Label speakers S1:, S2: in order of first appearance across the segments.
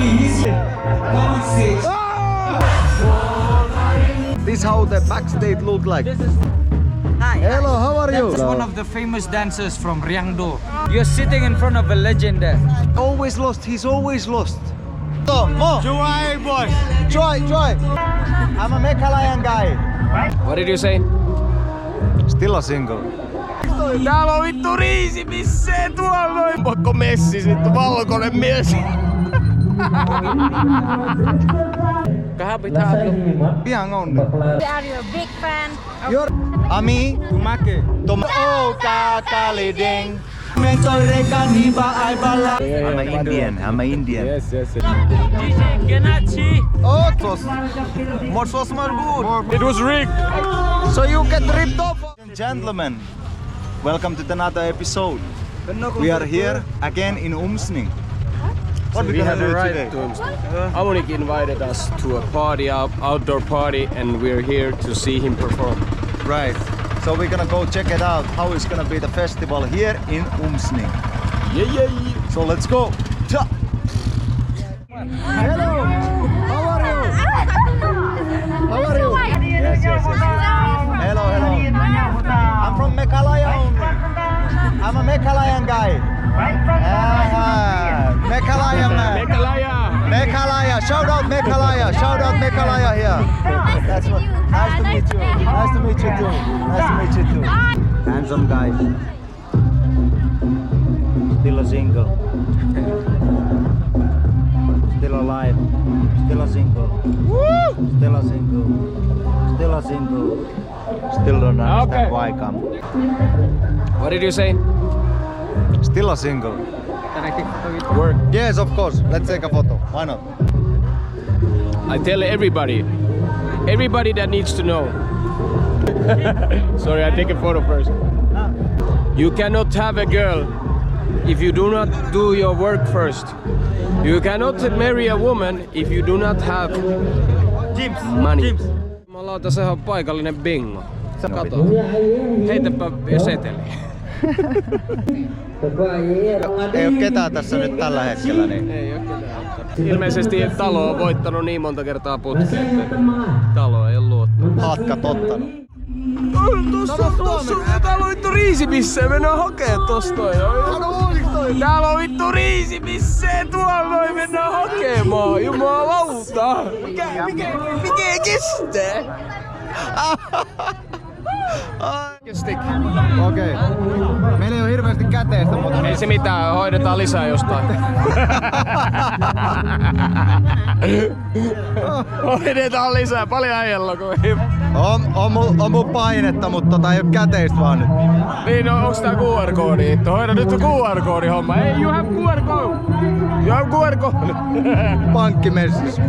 S1: please come on stage.
S2: This is how the backstage look like.
S3: Hi.
S2: Hello, how are you?
S3: That's one of the famous dancers from Ryangdo. You're sitting in front of a legend there.
S2: Always lost, he's always lost. So, Mo,
S1: Joy boys.
S2: Joy. I'm a Meghalayan guy.
S4: What did you say?
S2: Still a single.
S4: Täällä on vittu riisi missee tuolla noin. Pakko messi sitten, valkoinen mies. Kahap pitää
S2: Pian on.
S5: We are your big fan.
S2: You're Ami
S1: Tumake.
S2: Oh kakaliding. I'm an Indian.
S4: Yes.
S3: DJ Genachi.
S2: Oh, it was more good.
S4: It was rigged.
S2: So you get ripped off. Gentlemen, welcome to another episode. We are here again in Umsning. What
S4: We
S2: gonna
S4: have
S2: do
S4: arrived
S2: today?
S4: to Umsning. Amonik invited us to a party, outdoor party, and we're here to see him perform.
S2: Right. So we're gonna go check it out. How is gonna be the festival here in Umsning?
S4: Yeah.
S2: So let's go. Ta. Hello. How are you? How are you? Yes. Hello. I'm from Meghalaya only. I'm a Meghalayan guy. Meghalaya man. Meghalaya. Shout out Meghalaya here. That's what. Nice to meet you. Nice to meet you too. Handsome guy. Still a single. Still alive. Still a single. Still a single. Still don't understand why I come.
S4: What did you say?
S2: Still a single.
S3: Can I take a photo with you?
S4: Work.
S2: Yes, of course. Let's take a photo. Why not?
S4: I tell everybody that needs to know. Sorry, I take a photo first. You cannot have a girl if you do not do your work first. You cannot marry a woman if you do not have money. Jumalauta, sehän on paikallinen bingo. Kato. Heitäpä seteli.
S2: Ei oo ketään tässä nyt tällä hetkellä niin.
S4: Ei oo ketään. Ilmeisesti talo on voittanut niin monta kertaa putkeen, että talo ei ole luottanut.
S2: Haatka totta.
S4: Tossa, täällä on vittu riisipissejä, mennään hakee tosta. Täällä on vittu riisipissejä, tuolla noin mennään hakemaan, jumalauta. Mikä kestää?
S2: Okei. Meillä ei oo hirveästi käteistä, mutta
S4: Ei se mitään, hoidetaan lisää jostain. Hoidetaan lisää, paljon äijällä
S2: on mun painetta, mutta ei oo käteistä vaan nyt.
S4: Niin, no onks tää QR-koodi? Hoida nyt QR-koodi homma. Ei, you have QR-code. You have QR-code.
S2: Pankkimessis.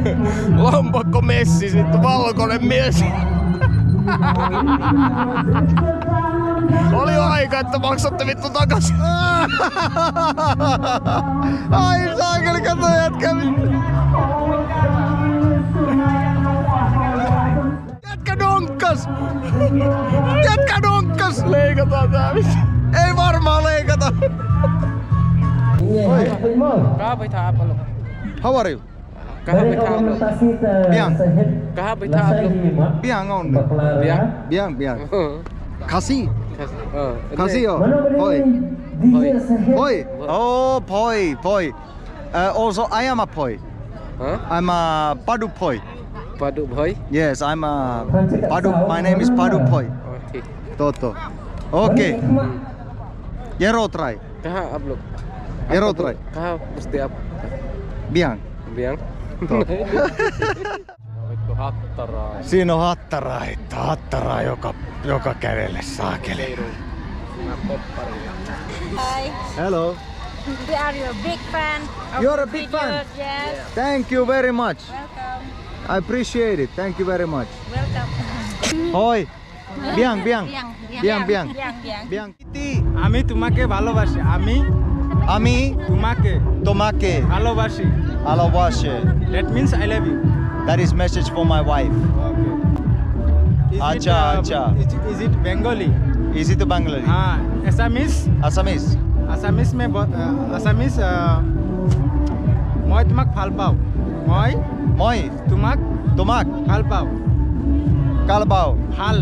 S4: Lompakko messi, sitten valkoinen mies. Oli aika, että maksatte vittu takas.
S2: Ai saakeli, kato jätkä. Jätkä donkkas.
S4: Leikataan tää vittu.
S2: Ei varmaan leikata.
S3: Kहाँ बैठा आप लोग?
S2: How are you?
S3: कहाँ बैठा आप लोग?
S2: Biang.
S3: कहाँ बैठा आप लोग?
S2: Biang on. Biang. Kasi.
S3: Kasi.
S2: Hoi. Oh, poi. Also, I am a poi.
S3: Huh?
S2: I'm a Padu poi.
S3: Padu bhai?
S2: Yes, I'm a Padu. My name is Padu poi.
S3: ठीक.
S2: Toto. Okay. Yero try.
S3: कहाँ आप लोग?
S2: Yero try.
S3: कहाँ बसते आप?
S2: Biang.
S3: Biang?
S4: Vittu hattaraa.
S2: Siinä on hattaraa joka kädelle saakeli.
S5: Hi.
S2: Hello.
S5: We are your big fan. of
S2: You're a
S5: the
S2: big
S5: videos.
S2: fan?
S5: Yes.
S2: Thank you very much.
S5: Welcome.
S2: I appreciate it. Thank you very much.
S5: Welcome.
S2: Hoi. Biang.
S5: Biang.
S1: আমি তোমাকে ভালোবাসি।
S2: Ami.
S1: তোমাকে
S2: Tomake.
S1: ভালোবাসি।
S2: Alawashe.
S1: That means I love you.
S2: That is message for my wife.
S1: Okay.
S2: Acha.
S1: Is it Bengali?
S2: Is it Bangladesh?
S1: हाँ, Assamese
S2: Assamese.
S1: Assamese में Assamese মই তোমাক ভাল পাওঁ মই
S2: Moi.
S1: তোমাক
S2: Tomak.
S1: ভাল পাওঁ
S2: Kalbao.
S1: ভাল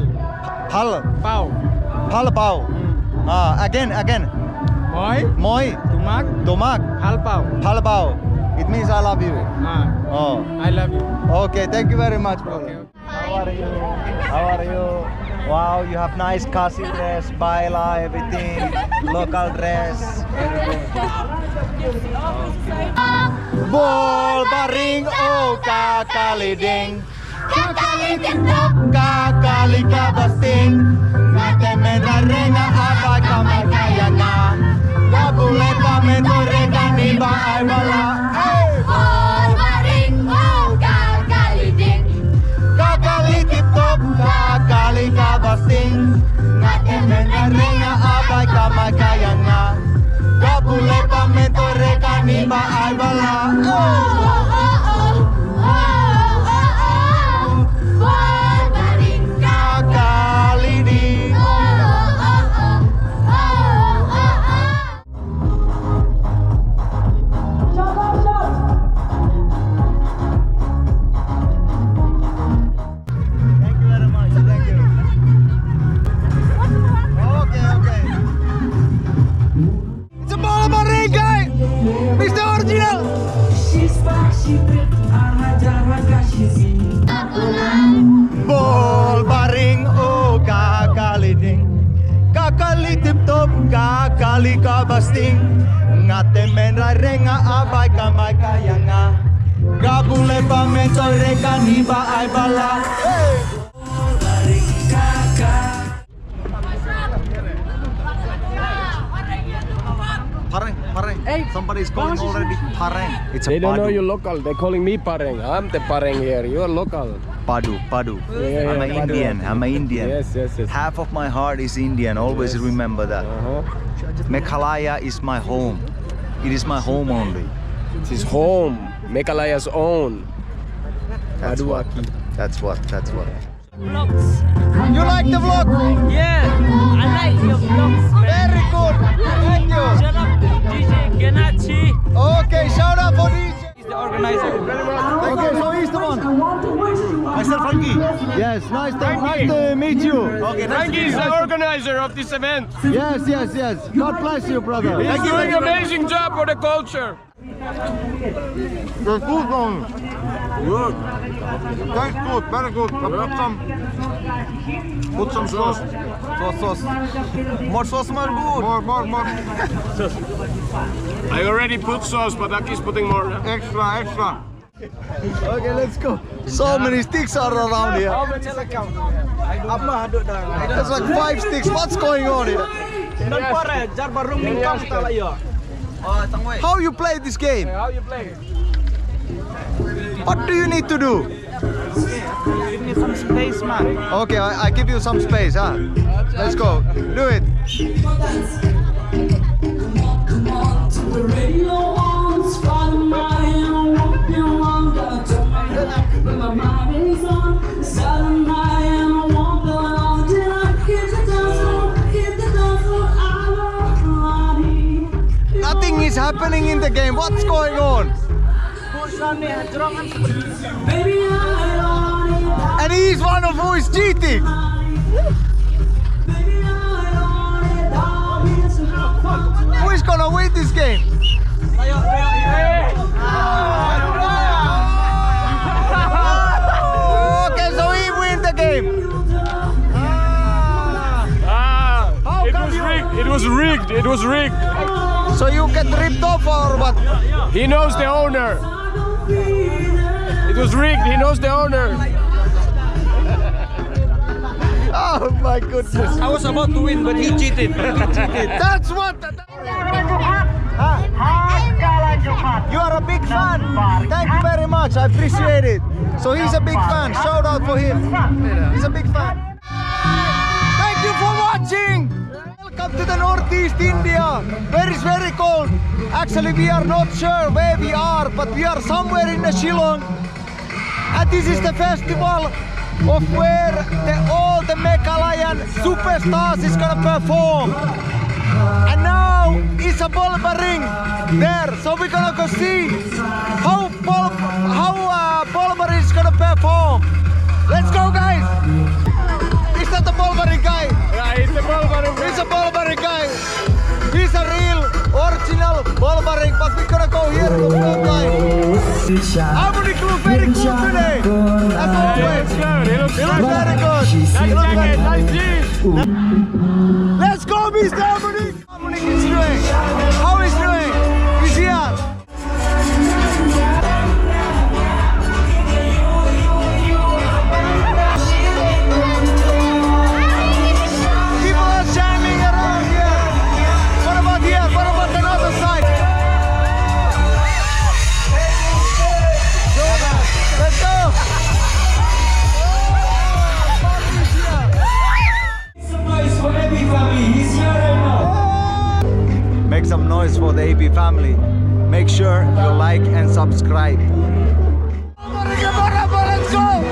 S2: Hal.
S1: পাওঁ
S2: Halbao. Again.
S1: মই
S2: Moi.
S1: তোমাক
S2: Tomak.
S1: ভাল পাওঁ
S2: Halbao. It means I love you. Oh.
S1: I love you
S2: Okay, thank you very much, brother. How are you? Wow, you have nice Kasi dress, baila, everything, local dress, everything. Bol baring oh kakaliding, kakaliting pop kakali kabasting, ngate medra renga apa kamay kaya na, gabule pamento reka ni ba ay wala. Kakali kabasting, ngate medra renga apa kamay kaya na, gabule pamento reka ni ba ay wala. Bol baring oh kakaliding, kakali tip top kakali kabasting, ngate menra renga abay kamay kaya nga, gabule pamento reka ni ba ay bala. Pareng. Somebody is calling already. Pareng. It's a
S4: They don't know
S2: Padu.
S4: you're local. They're calling me Pareng. I'm the Pareng here. You're local.
S2: Padu.
S4: Yeah,
S2: I'm an
S4: Padu.
S2: Indian. I'm an Indian.
S4: Yes.
S2: Half of my heart is Indian. Always
S4: Yes.
S2: remember that. Meghalaya is my home. It is my home only.
S4: It's his home. Meghalaya's own.
S2: That's what.
S4: Paduhaki.
S2: That's what.
S6: Vlogs.
S2: You like the vlog?
S6: Yeah, I like your vlogs, man.
S2: Very good. Thank you.
S6: Shout out to DJ Ganachi.
S2: Okay, shout out for DJ.
S6: He's the organizer.
S2: Okay, so he's the one. Mr. Frankie. Yes, nice to meet you. Okay,
S4: Frankie is the organizer of this event.
S2: Yes. God bless you, brother.
S4: He's doing an amazing job for the culture.
S2: The food on.
S7: Good. Tastes good, very good. Put some sauce.
S2: Sauce. More sauce, more good.
S7: More.
S4: I already put sauce, but Aki's putting more.
S7: Extra.
S2: Okay, let's go. So many sticks are around here. There's like 5 sticks. What's going on here? How you play this game?
S4: How you play?
S2: What do you need to do?
S1: give me some space man
S2: Okay, I give you some space, huh? Let's go. Do it. Nothing is happening in the game. What's going on? And he's one of who is cheating. Who is gonna win this game? Okay, so he win the game.
S4: It was rigged.
S2: So you get ripped off or what?
S4: He knows the owner. It was rigged. He knows the owner.
S2: Oh my goodness.
S6: I was about to win, but he cheated.
S2: That's what. You are a big fan. Thank you very much. I appreciate it. So he's a big fan. Shout out for him. He's a big fan. Thank you for watching. Welcome to the Northeast India, where it's very cold. Actually, we are not sure where we are, but we are somewhere in the Shillong. And this is the festival of where all the Meghalayan superstars is gonna perform. And now it's a Barbarian there, so we're gonna go see but we're gonna go here to the front line. Harmony crew very good today. As always. He looks very good. Let's go, Mr. Harmony. Harmony is doing. How is doing? He's here. Make some noise for the AB family. Make sure you like and subscribe. Let's go!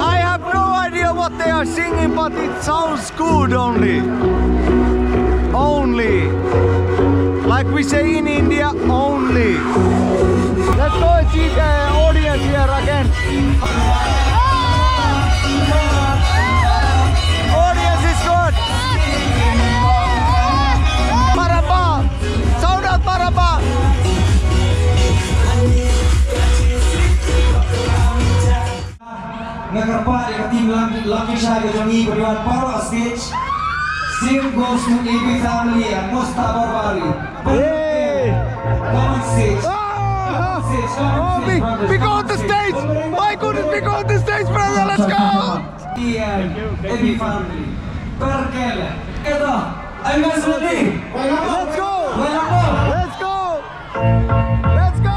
S2: I have no idea what they are singing, but it sounds good only. Only. Like we say in India, only. Let's go and see the audience here again. Audience is good. Paraba. Sound out Paraba.
S8: Nagkarpa ang team Lucky Shag at Johnny Bariwan para stage. Same goes to ABfamily and Musta Barbarian. Come on stage.
S2: Big on the stage! My goodness, big on the stage, brother! Let's go!
S8: ABfamily. Perkele. Ito. Are you guys ready?
S2: Let's go! Let's go! Let's go!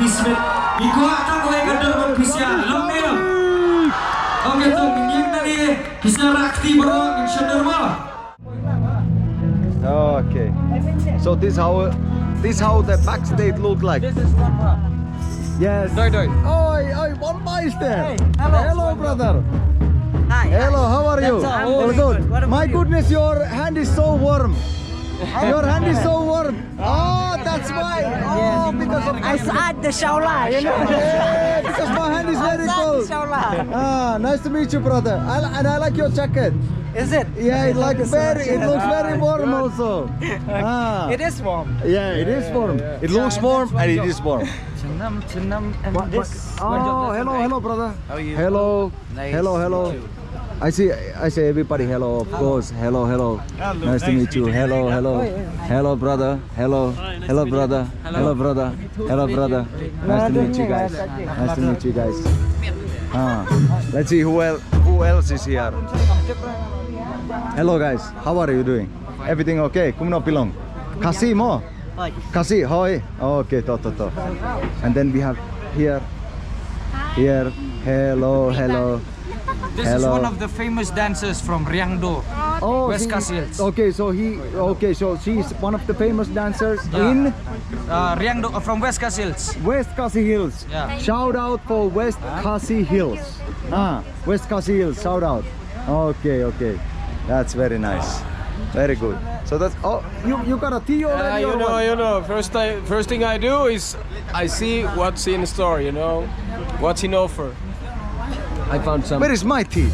S8: Smit. Ikuha ko kay kadar magpisya. Long nila. Okay, so yung tadi bisa reaktif bro, inshallah mo.
S2: Okay. So this how the backstage look like.
S3: This is one part.
S2: Yes.
S3: Doi.
S2: Oi, one boy is there. Hello, brother.
S9: Hi.
S2: Hello, how are you?
S9: That's
S2: All good.
S9: What about
S2: My
S9: you?
S2: goodness, your hand is so warm. Your hand is so warm. Oh, that's why. because of
S5: I said the Shaola, you know.
S2: Yeah, because my hand is very cold.
S5: Shaola.
S2: Ah, nice to meet you, brother. And I like your jacket.
S5: Is it?
S2: Yeah, it looks very warm also. Ah.
S5: It is warm.
S2: Yeah, it is warm. It looks warm and it is warm.
S3: Chenam, and this.
S2: Oh, hello, brother.
S3: How are you?
S2: Hello.
S3: Nice
S2: Hello.
S3: to meet you.
S2: I say everybody hello, of course. Hello. Nice to meet you. Hello. Hello, brother. Hello, brother. Hello, brother. Nice to meet you guys. Nice to meet you guys. Let's see who else is here. Hello guys, how are you doing? Everything okay? Kumno pilong. Kasi mo? Kasi, hoy. Okay, to. And then we have here. Hello.
S3: This is one of the famous dancers from Ryangdo, West Khasi Hills.
S2: Okay, so she's one of the famous dancers in
S3: Ryangdo from West Khasi Hills.
S2: West Khasi Hills.
S3: Yeah.
S2: Shout out for West Khasi Hills. West Khasi Hills, shout out. Okay. That's very nice. Very good. So that's you got a tea already?
S4: You know. First thing I do is I see what's in store. You know, what's in offer. I found some.
S2: Where is my tea?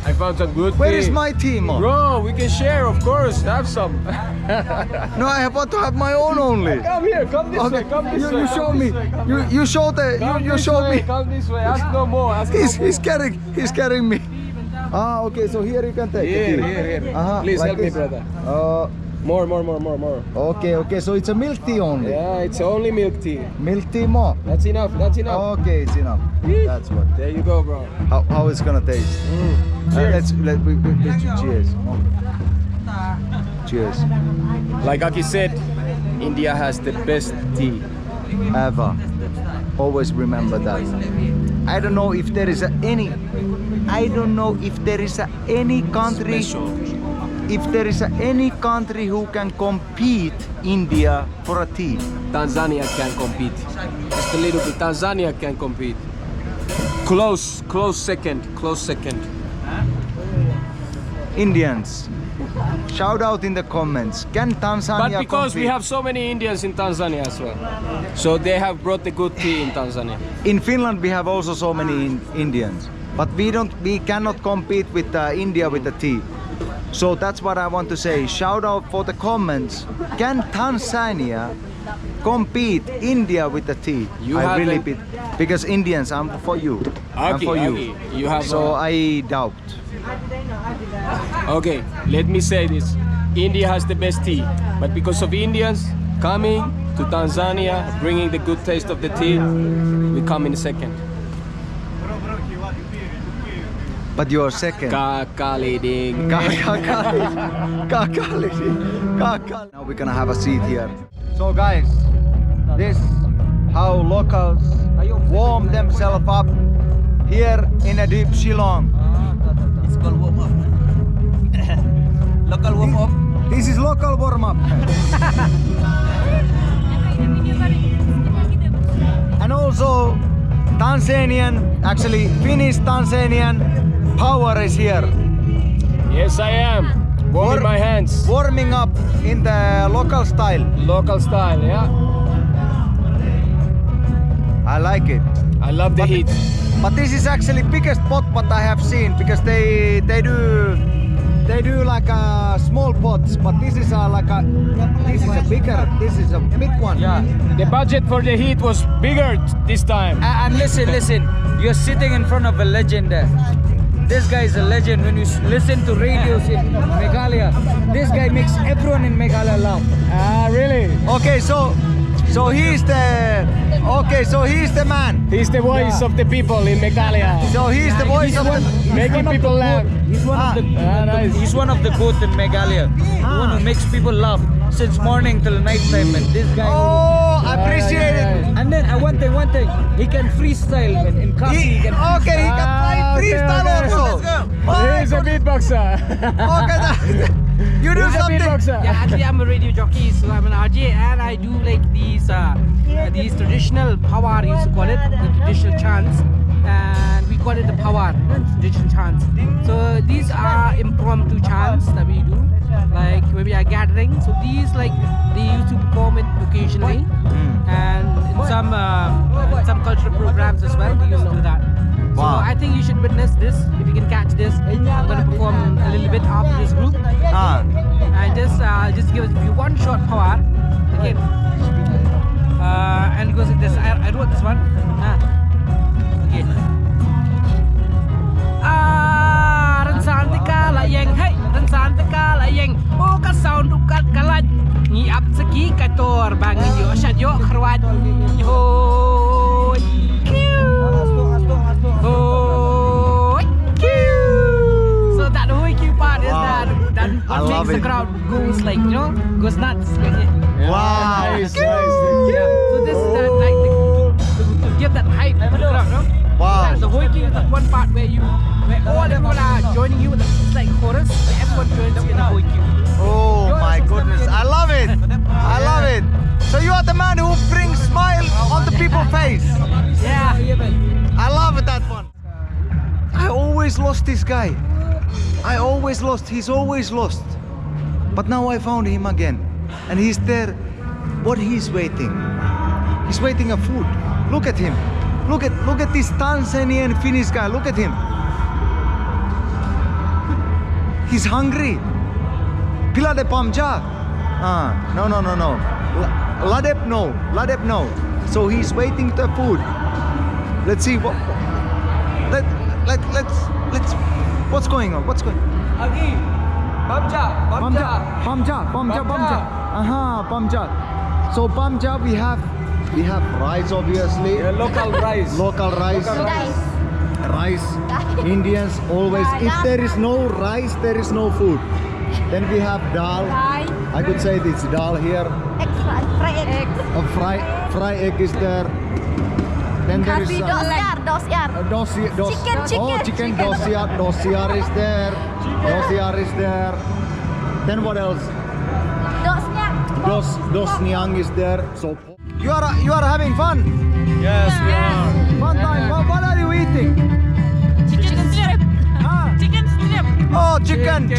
S4: I found some good
S2: Where
S4: tea.
S2: is my tea, Mo?
S4: Bro, we can share, of course. Have some.
S2: No, I want to have my own only.
S4: Come here. Come this way. Come this way.
S2: You show
S4: come
S2: me.
S4: this way, come this
S2: You
S4: way.
S2: show the. You show me.
S4: Come this way. Ask no more.
S2: He's carrying me. Okay. So here you can take it.
S4: Here. Please
S2: like
S4: help me,
S2: this.
S4: brother. More.
S2: Okay. So it's a milk tea only.
S4: Yeah, it's only milk tea.
S2: Milk tea more.
S4: That's enough.
S2: Okay, it's enough. That's what.
S4: There you go, bro.
S2: How it's gonna taste? Let's cheers. Cheers.
S4: Like Aki said, India has the best tea.
S2: Ever. Always remember that. I don't know if there is any country. If there is any country who can compete India for a tea.
S4: Tanzania can compete. Just a little bit. Tanzania can compete. Close second.
S2: Indians, shout out in the comments. Can Tanzania
S4: But because
S2: compete?
S4: we have so many Indians in Tanzania as well, so they have brought the good tea in Tanzania.
S2: In Finland we have also so many Indians, but we cannot compete with India with the tea. So that's what I want to say. Shout out for the comments. Can Tanzania compete India with the tea? Because Indians, I'm for you. I'm for you.
S4: You have.
S2: So I doubt.
S4: Okay, let me say this. India has the best tea, but because of Indians coming to Tanzania, bringing the good taste of the tea, we come in second.
S2: But you're second.
S4: Kakaliding.
S2: Now we're gonna have a seat here. So guys, this how locals warm themselves up here in a deep Shillong.
S3: It's called warm up. Local warm up.
S2: This is local warm up. And also Tanzanian, actually Finnish Tanzanian power is here.
S4: Yes, I am. Warming my hands.
S2: Warming up in the local style.
S4: Local style, yeah.
S2: I like it.
S4: I love the heat.
S2: But this is actually biggest pot what I have seen, because they do like small pots, but this is a big one.
S4: Yeah. The budget for the heat was bigger this time.
S3: And listen, you're sitting in front of a legend there. This guy is a legend. When you listen to radios in Meghalaya, this guy makes everyone in Meghalaya laugh.
S4: Ah, really?
S2: Okay, so he's the man.
S4: He's the voice of the people in Meghalaya.
S2: So he's the voice of the
S4: Making people laugh.
S3: He's
S4: nice.
S3: He's one of the goat in Meghalaya. The one who makes people laugh since morning till night time. And this guy.
S2: Oh, I appreciate it.
S3: And then one thing, he can freestyle in Khasi. He can
S2: He can try freestyle also.
S4: He's a beatboxer.
S2: Okay, you do
S4: He's a
S2: something.
S4: beatboxer.
S9: Yeah, actually I'm a radio jockey, so I'm an RJ, and I do like these traditional power, used to call it, the traditional chants, and we call it the power, traditional chants. So these are impromptu chants that we do, like when we are gathering. So these they used to perform it occasionally, and think you should witness this. If you can catch this, I'm gonna perform a little bit after this group. And just give you one short power again. And it goes like this. I wrote this one. Okay. Ran santika la yeng hey, ran santika la yeng. Oh ka sound ukat kalaj. Ni ap seki kator bangin yo shat yo kharwat. Yo. So that whole cue part is that
S2: I
S9: what
S2: love
S9: makes the
S2: it.
S9: crowd goes like, you know, goes nuts.
S2: Wow.
S3: Nice, nice.
S9: Yeah. So this is that like to give that hype to the crowd, no?
S2: Wow.
S9: The whole cue is that one part where all everyone are joining you. It's like chorus. Where everyone joins you in the whole cue.
S2: Oh my goodness, I love it. I love it. So you are the man who brings smile on the people's face.
S9: Yeah.
S2: I love that one. I always lost this guy. I always lost. He's always lost. But now I found him again. And he's there. What he's waiting? He's waiting a food. Look at him. Look at this Tanzanian Finnish guy. Look at him. He's hungry. Pila de pamja. No. Ladep no. So he's waiting the food. Let's see what. Let's. What's going on? What's going?
S3: Agi, Pamja.
S2: Pamja. Pamja. So pamja we have rice obviously.
S3: Yeah, local rice.
S2: Local rice. Rice. Indians always. If there is no rice, there is no food. Then we have dal. I could say this dal here.
S10: Fried egg.
S2: A fry egg is there. Then there is chicken dosiar is there. Dosiar is there. Then what else? Dosnyang is there. So you are having fun.
S3: Yes, we are.
S2: Fun time. What are you eating?
S10: Chicken strip. Chicken strip.
S2: Oh, chicken.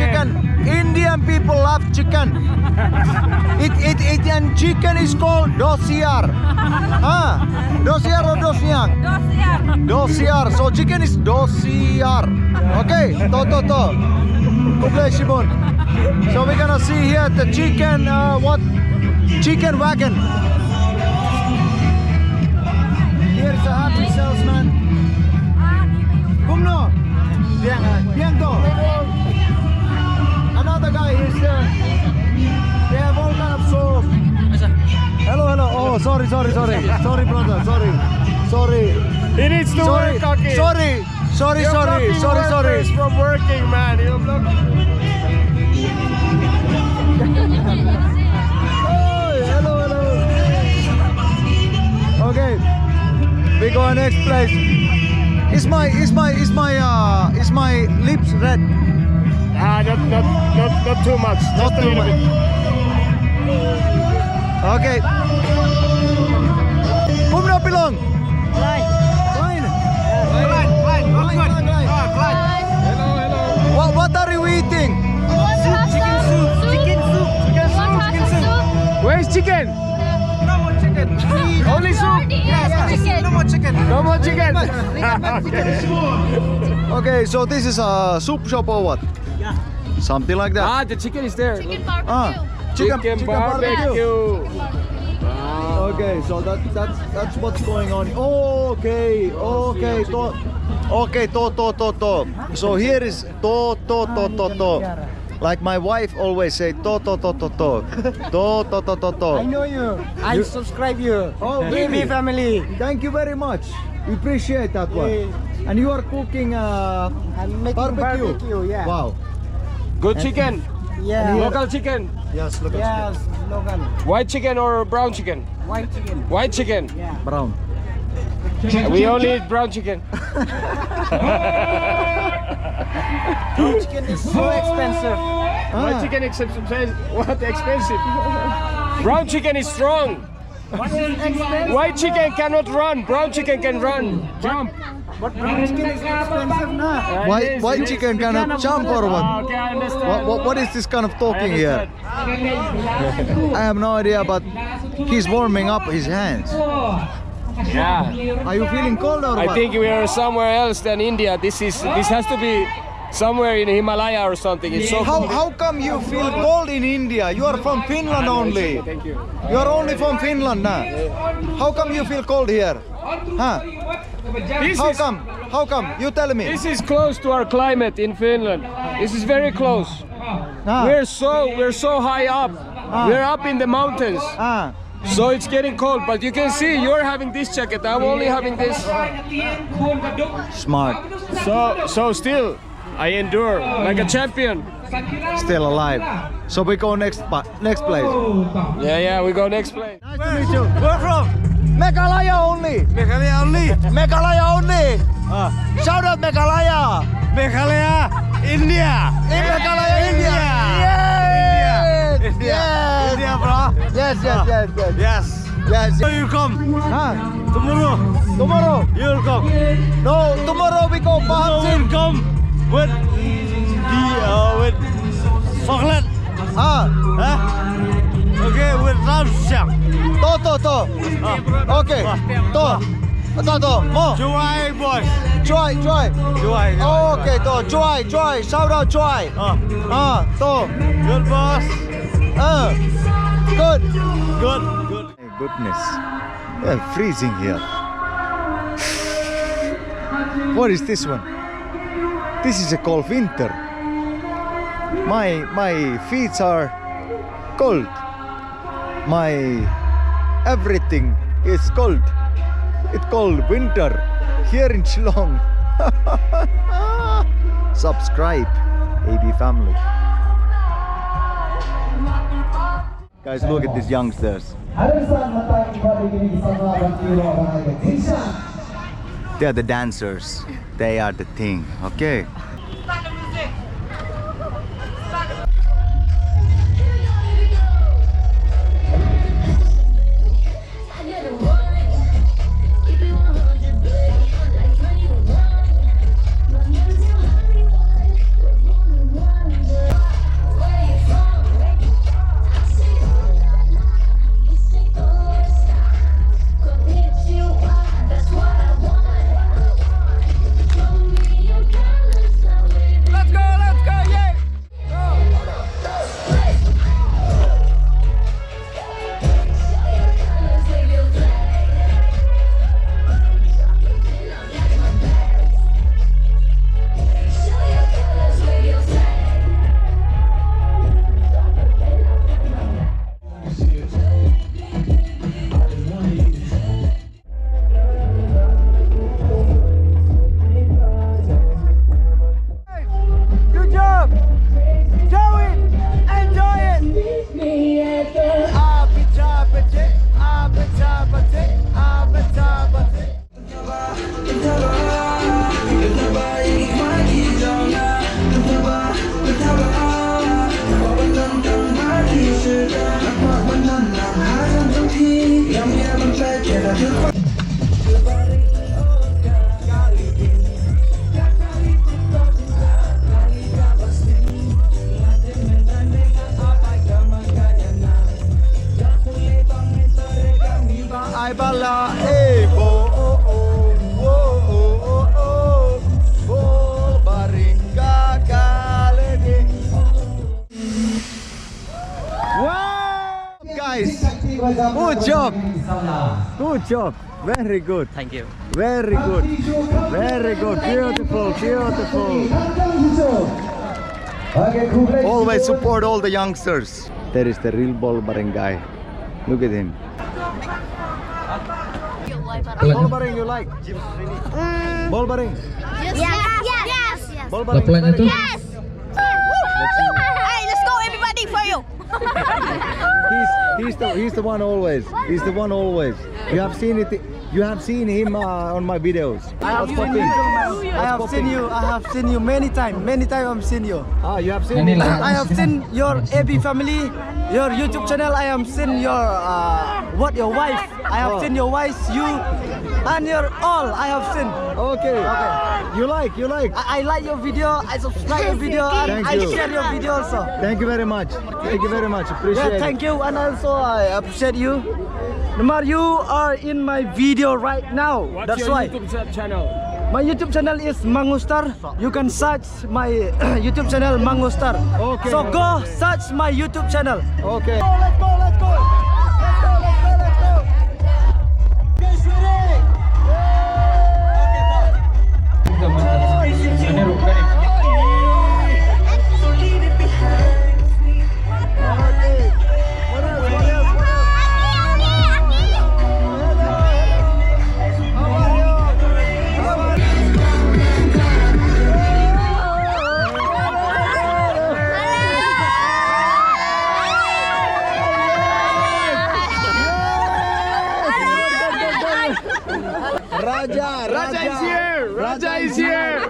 S2: Indian people love chicken. And chicken is called dosiar. Dosiar or dosnyang? Dosiar. So chicken is dosiar. Okay. So we're gonna see here the chicken. Chicken wagon. Here's a happy salesman. Kumno. Biento. Another guy is there. They have all kind of sauce. Hello. Oh, sorry. Sorry, brother. Sorry.
S4: He needs to work, Kaki.
S2: Sorry.
S4: Workers from working, man. You're blocking.
S2: Hello. Okay. We go next place. Is my lips red?
S4: Not too much.
S2: Not
S4: Just a
S2: too
S4: little
S2: much.
S4: bit.
S2: Okay. Kumno pilong? Line. What are you eating?
S10: Chicken soup.
S4: Where's chicken?
S9: No more chicken.
S4: Only soup?
S10: No more chicken.
S4: No more chicken.
S2: Okay, so this is a soup shop or what?
S9: Yeah.
S2: Something like that.
S4: The chicken is there.
S10: Chicken
S4: Look.
S10: barbecue.
S4: Chicken barbecue.
S2: Okay, so that's what's going on. Okay. To. So here is to. Like my wife always say to.
S5: I know you. I subscribe you.
S2: Oh, really?
S5: ABfamily.
S2: Thank you very much. We appreciate that one.
S5: Yeah.
S2: And you are cooking
S5: I'm making barbecue. Yeah.
S2: Wow.
S4: Good chicken.
S5: Yeah.
S4: Local chicken.
S2: Yes, look at
S5: Yes, local.
S4: White chicken or brown chicken?
S5: White chicken.
S4: White chicken.
S5: Yeah.
S2: brown.
S4: We only eat brown chicken.
S5: Brown chicken is so expensive.
S4: White chicken is expensive. Brown chicken is strong. White chicken cannot run. Brown chicken can run. Jump.
S5: But brown chicken is expensive now.
S2: White chicken cannot jump or what?
S4: Okay, I understand.
S2: What is this kind of talking here? I have no idea, but he's warming up his hands.
S4: Yeah.
S2: Are you feeling cold or
S4: I
S2: what?
S4: think we are somewhere else than India. This has to be somewhere in Himalaya or something. It's so cold.
S2: How come you feel cold in India? You are from Finland only.
S4: Thank you.
S2: You are only from Finland now. How come you feel cold here? Huh? How come? You tell me.
S4: This is close to our climate in Finland. This is very close. We're so high up. We're up in the mountains. So it's getting cold, but you can see you're having this jacket. I'm only having this.
S2: Smart.
S4: So still, I endure like a champion.
S2: Still alive. So we go next place.
S4: Yeah, we go next place.
S2: Nice to meet you. Where from? Meghalaya only.
S10: Meghalaya only.
S2: Meghalaya only. Shout out Meghalaya.
S10: Meghalaya, India.
S2: In Meghalaya, India.
S10: India.
S2: Yes.
S10: India, bro.
S2: Yes.
S10: Yes. So you come.
S2: Tomorrow.
S10: You'll come.
S2: No, tomorrow we go Pahamsyiem.
S10: You'll come with with chocolate. Okay, with Pahamsyiem.
S2: To. Okay. To. Mo.
S10: Joy, boy.
S2: Joy.
S10: Joy.
S2: Okay, to. Joy. Shout out Joy. To.
S10: Good boss.
S2: Good.
S10: Good.
S2: My goodness. Yeah, freezing here. What is this one? This is a cold winter. My feet are cold. My everything is cold. It's cold winter here in Shillong. Subscribe, ABfamily. Guys, look at these youngsters. They are the dancers. They are the thing. Okay. Good job. Good job. Very good.
S6: Thank you.
S2: Very good. Very good. Beautiful. Beautiful. Always support all the youngsters. There is the real Barbarian guy. Look at him. Barbarian you like? Barbarian?
S11: Yes.
S2: Barbarian.
S11: Yes. Hey, let's go everybody for you.
S2: He's the one always. He's the one always. You have seen it. You have seen him on my videos.
S5: I have seen you many times. Many times I've seen you.
S2: Ah, you have seen me.
S5: I have seen your ABfamily, your YouTube channel. I have seen your your wife. I have seen your wife, you, and your all. I have seen.
S2: Okay. You like?
S5: I like your video. I subscribe your video, and I share your video also.
S2: Thank you very much. Thank you very much. Appreciate it.
S5: Thank you, and also I appreciate you. Namar, you are in my video right now.
S4: What's
S5: That's
S4: your
S5: why.
S4: YouTube channel?
S5: My YouTube channel is Mangustar. You can search my YouTube channel Mangustar.
S2: Okay.
S5: So go search my YouTube channel.
S2: Okay.
S5: Let's go.
S2: Raja is here. Raja is here.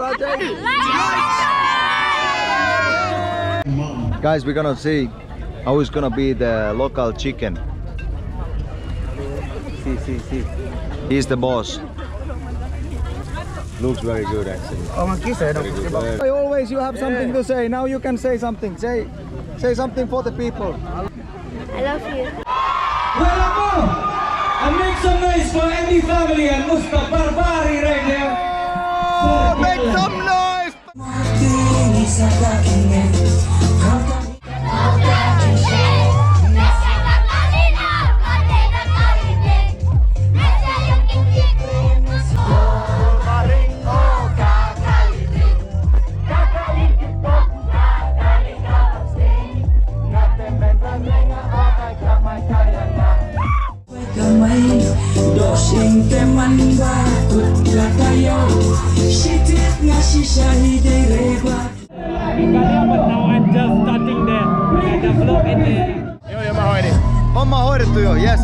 S2: Guys, we're gonna see how it's gonna be the local chicken. See. He's the boss. Looks very good actually. Always you have something to say. Now you can say something. Say something for the people.
S11: I love you.
S8: And make some noise for ABfamily and Barbarian right there.
S2: Oh, make some noise! Homma hoidettu jo, yes.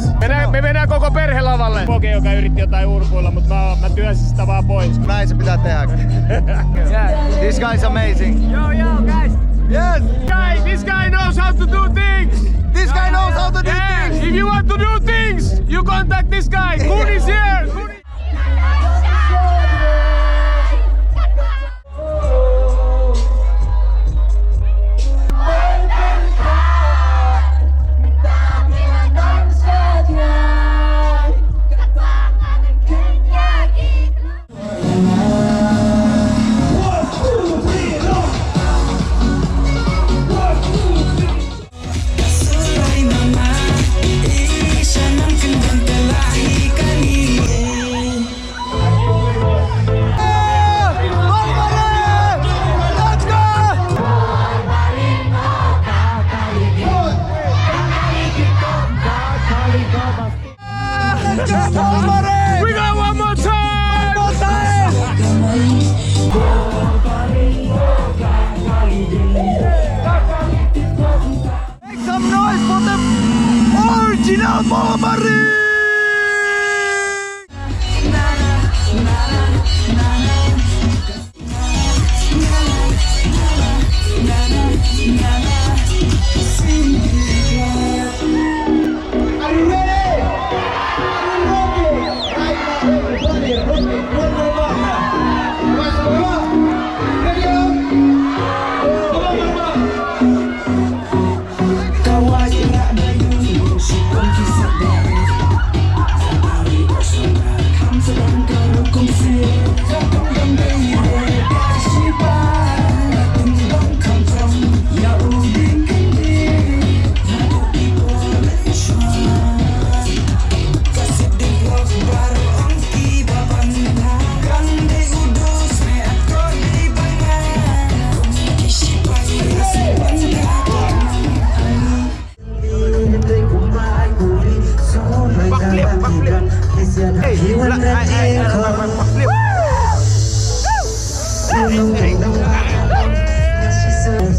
S4: Me mennään koko perhe lavalle. Poke, joka yritti jotain urkuilla, mutta mä työnsin sitä vaan pois.
S2: Näin se pitää tehdä. This guy's amazing.
S6: Yo, guys.
S2: Yes!
S4: This guy knows how to do things.
S2: This guy knows how to do things!
S4: If you want to do things, you contact this guy. Kun is here. We got one more time!
S2: Make some noise for the original Barbarian!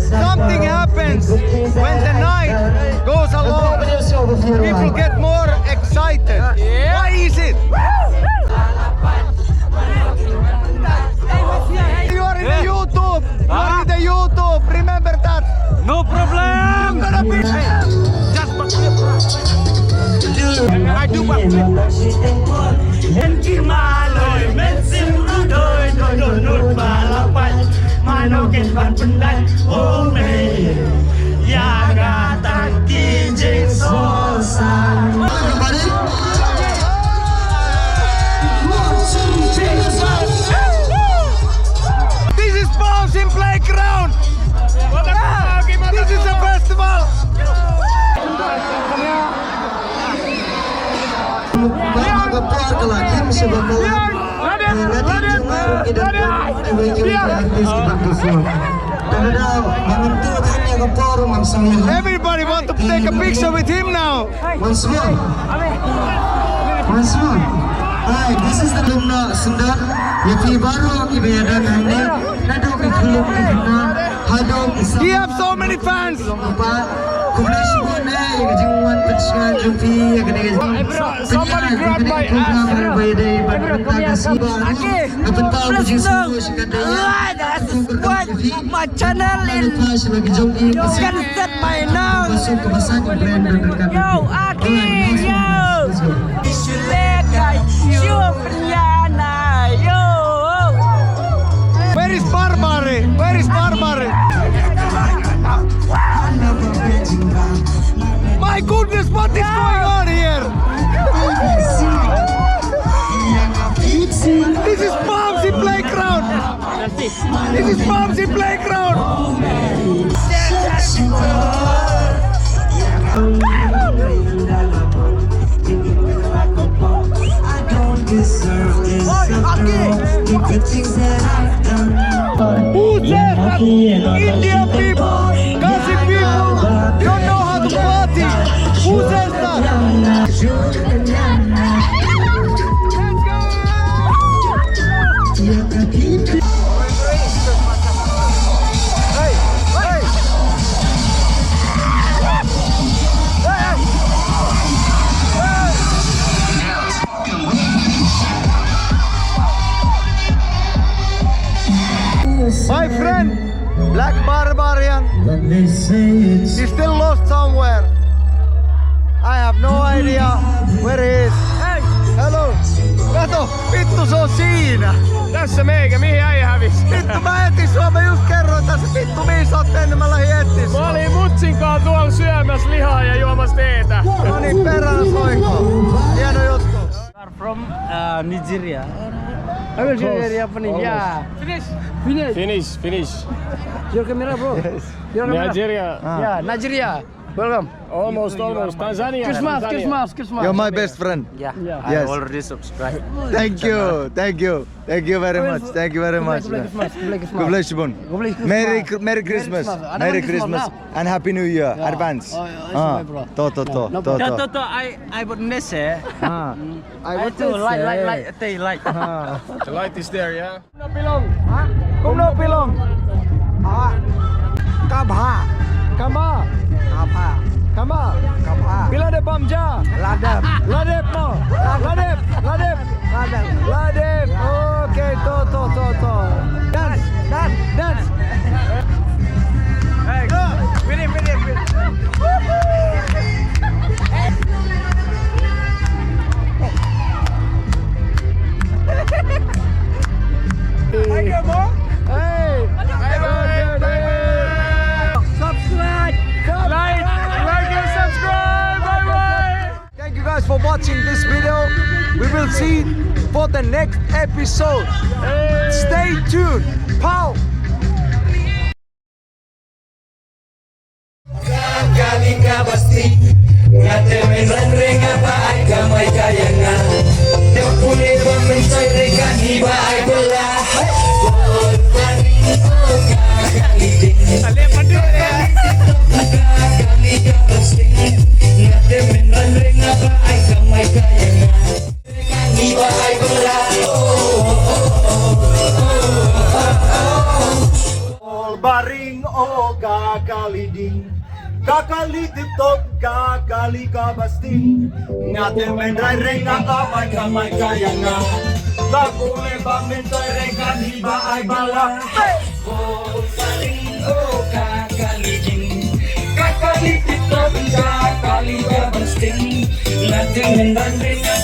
S2: Something happens when the night goes along. People get more excited. Why is it? You are in the YouTube. You are in the YouTube. Remember that.
S6: No problem.
S2: You're gonna be.
S6: I do backflip.
S2: Everybody want to take a picture with him now.
S8: Once more. Once more. Alright, this is the Lumna Sundar. Yapi baru ibadah hande. Nadok ikhulum ikhna. Hadok islam.
S2: He have so many fans.
S8: Somebody grab my
S5: My channel is you can set my now. Yo, Aki, yo. Yo.
S2: Where is Barbarian? Where is Barbarian? My goodness, what is going on here? This is Pahamsyiem playground. This is Pahamsyiem playground. Who says that Indian people, Kasi people, don't know how to party? Who says that? My friend, Black Barbarian, he's still lost somewhere. I have no idea where he is. Hey, hello. Kato, vittu se on siinä.
S4: Tässä meikä, mihin äijä hävisi?
S2: Vittu mä etin sua, mä just kerroin tässä. Vittu mihin sä oot mennyt, mä lähdin etsiä sua.
S4: Mä olin mutsinkaan tuolla syömässä lihaa ja juomassa teetä.
S2: No niin, perään soiko. Hieno juttu.
S5: From Nigeria. I will show you Japanese. Yeah.
S4: Finish.
S5: Your camera, bro. Your camera.
S4: Nigeria.
S5: Yeah, Nigeria. Welcome.
S4: Almost. Tanzania.
S5: Christmas.
S2: You're my best friend.
S5: Yeah.
S2: Yes.
S5: I already subscribed.
S2: Thank you very much. Thank you very much. God bless you, Bun. Merry Christmas. Merry Christmas and Happy New Year. Advance.
S5: Toto, I would miss it. I would too. Light.
S4: The light is there, yeah?
S2: Kom no pilong. Kama. Pila de bamja. Ladep. Okay, to. Dance. Hey, win. Thank you, Mo. Hey. Subscribe.
S4: Like and subscribe. Bye.
S2: Thank you guys for watching this video. We will see for the next episode. Stay tuned. Pow. Baring o kakaliding, kakalitip-top, kakalikabasting. Ngate mendray renga kamay kaya nga. Lakule ba mentoy renga hiba ay bala. Baring o kakaliding, kakalitip-top, kakalikabasting. Ngate mendray renga